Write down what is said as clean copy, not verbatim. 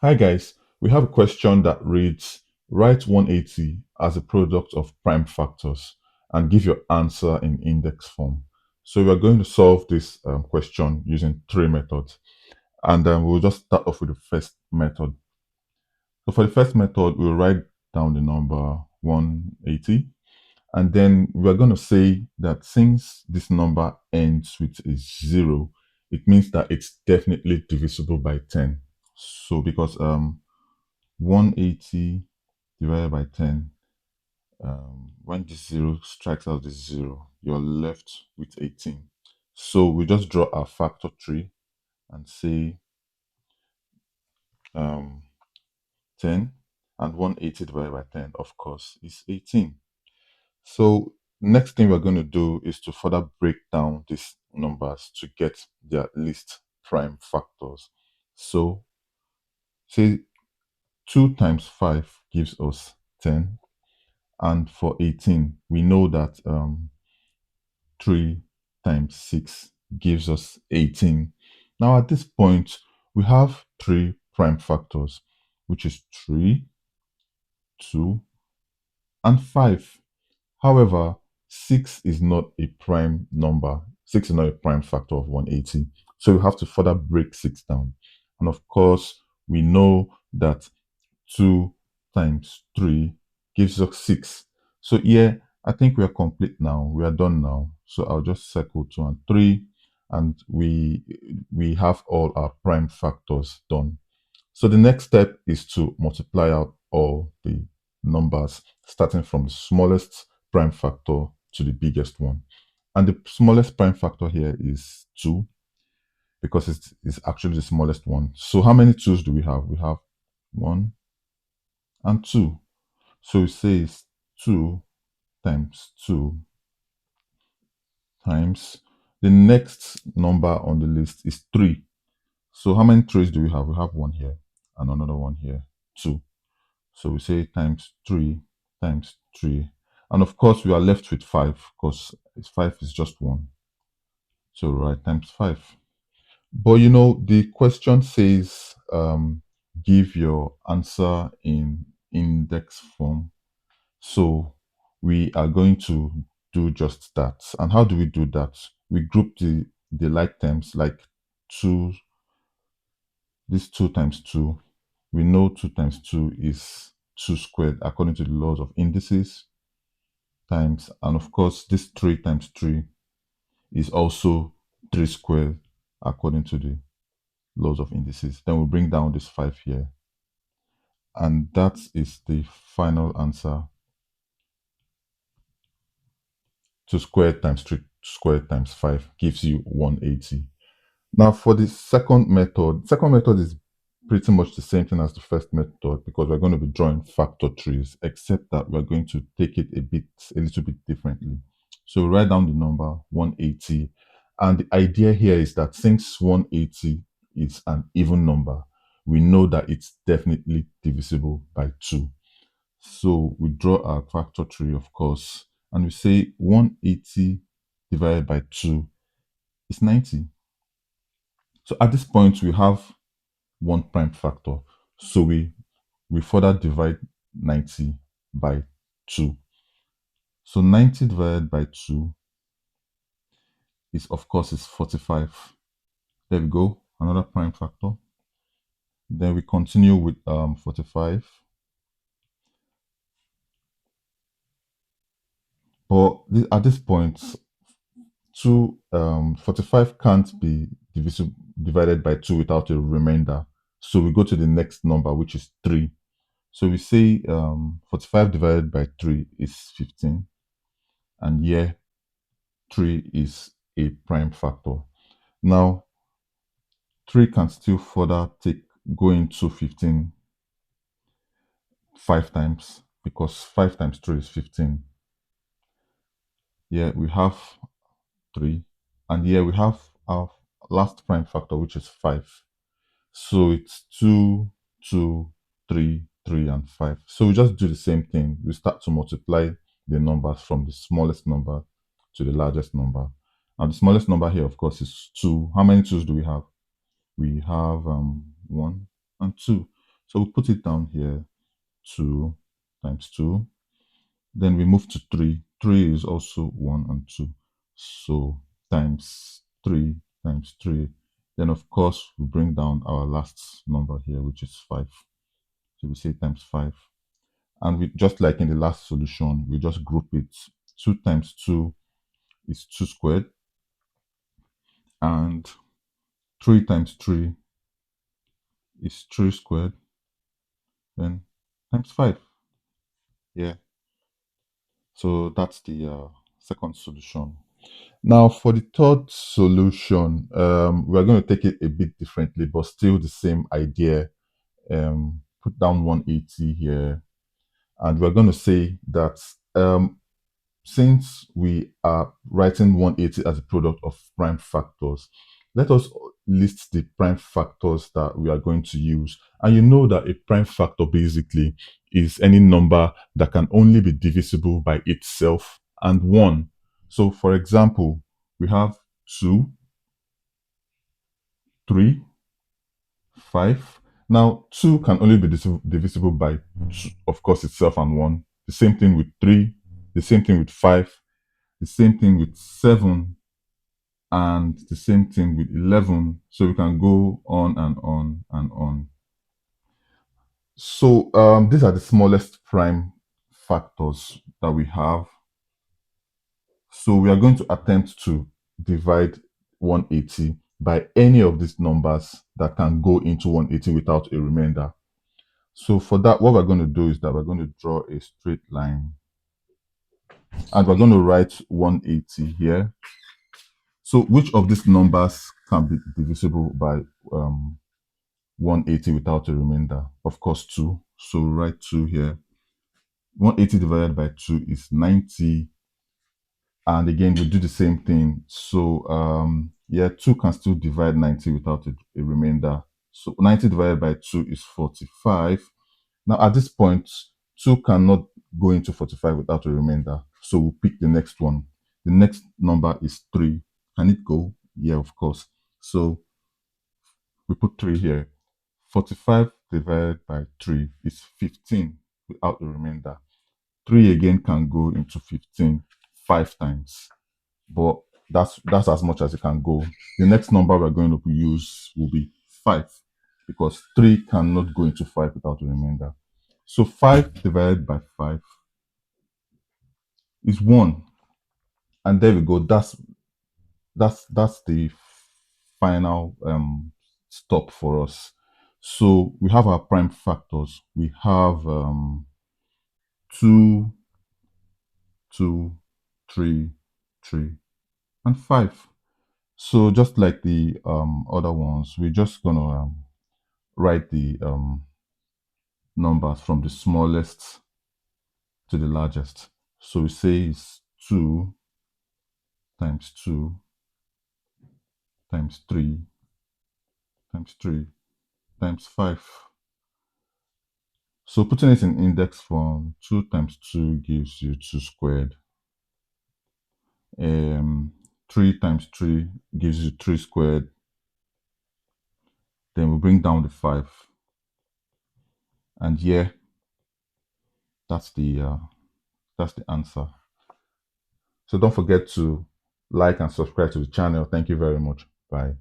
Hi guys, we have a question that reads, write 180 as a product of prime factors and give your answer in index form. So we are going to solve this question using three methods, and we'll just start off with the first method. So for the first method, we'll write down the number 180, and then we're going to say that since this number ends with a zero, it means that it's definitely divisible by 10. So because 180 divided by 10, when this zero strikes out this zero, you're left with 18. So we just draw our factor tree and say um, 10, and 180 divided by 10, of course, is 18. So next thing we're going to do is to further break down these numbers to get their least prime factors. So say 2 times 5 gives us 10. And for 18, we know that 3 times 6 gives us 18. Now, at this point, we have three prime factors, which is 3, 2, and 5. However, 6 is not a prime number. 6 is not a prime factor of 180. So we have to further break 6 down. And of course, we know that 2 times 3 gives us 6. So here, I think we are complete now. We are done now. So I'll just circle 2 and 3, and we have all our prime factors done. So the next step is to multiply out all the numbers, starting from the smallest prime factor to the biggest one. And the smallest prime factor here is 2, because it's actually the smallest one. So how many 2's do we have? We have 1 and 2. So it says 2 times 2 times the next number on the list is 3. So how many 3's do we have? We have one here and another one here, 2. So we say times 3 times 3. And of course, we are left with 5 because 5 is just 1. So right, times 5. But the question says give your answer in index form. So we are going to do just that. And how do we do that? We group the like terms, like 2, this 2 times 2. We know 2 times 2 is 2 squared according to the laws of indices, times, and of course this 3 times 3 is also 3 squared according to the laws of indices. Then we bring down this 5 here, and that is the final answer. 2 squared times 3 squared times 5 gives you 180. Now for the second method is pretty much the same thing as the first method, because we're going to be drawing factor trees, except that we're going to take it a little bit differently. So write down the number 180. And the idea here is that since 180 is an even number, we know that it's definitely divisible by 2. So we draw our factor tree, of course, and we say 180 divided by 2 is 90. So at this point, we have one prime factor. So we further divide 90 by 2. So 90 divided by 2 is, of course, is 45. There we go, another prime factor. Then we continue with 45. But at this point, 45 can't be divided by 2 without a remainder. So we go to the next number, which is 3. So we say 45 divided by 3 is 15. And here, 3 is a prime factor. Now, 3 can still further go into 15 5 times, because 5 times 3 is 15. Here we have 3. And here we have our last prime factor, which is 5. So it's 2, 2, 3, 3, and 5. So we just do the same thing. We start to multiply the numbers from the smallest number to the largest number. And the smallest number here, of course, is 2. How many 2's do we have? We have 1 and 2. So we put it down here, 2 times 2. Then we move to 3. 3 is also 1 and 2. So times 3 times 3. Then of course we bring down our last number here, which is 5. So we say times 5. And we, just like in the last solution, we just group it. 2 times 2 is 2 squared. And 3 times 3 is 3 squared. Then times 5. Yeah. So that's the second solution. Now for the third solution, we're going to take it a bit differently, but still the same idea. Put down 180 here, and we're going to say that since we are writing 180 as a product of prime factors, let us list the prime factors that we are going to use. And you know that a prime factor basically is any number that can only be divisible by itself and 1. So for example, we have 2, 3, 5. Now 2 can only be divisible by, of course, itself and 1. The same thing with 3, the same thing with 5, the same thing with 7, and the same thing with 11. So we can go on and on and on. So these are the smallest prime factors that we have. So we are going to attempt to divide 180 by any of these numbers that can go into 180 without a remainder. So for that, what we're going to do is that we're going to draw a straight line, and we're going to write 180 here. So which of these numbers can be divisible by 180 without a remainder? Of course, 2. So write 2 here. 180 divided by 2 is 90. And again, we do the same thing. So yeah, 2 can still divide 90 without a remainder. So 90 divided by 2 is 45. Now at this point, 2 cannot go into 45 without a remainder. So we'll pick the next one. The next number is 3. Can it go? Yeah, of course. So we put 3 here. 45 divided by 3 is 15 without a remainder. 3 again can go into 15 5 times, but that's as much as it can go. The next number we're going to use will be 5, because 3 cannot go into 5 without a remainder. So 5 divided by 5 is 1. And there we go. That's the final stop for us. So we have our prime factors. We have 2, 2, 3, 3, and 5. So just like the other ones, we're just gonna write the numbers from the smallest to the largest. So we say it's 2 times 2 times 3 times 3 times 5. So putting it in index form, 2 times 2 gives you 2 squared. 3 times 3 gives you 3 squared. Then we bring down the 5. And yeah, that's the answer. So don't forget to like and subscribe to the channel. Thank you very much. Bye.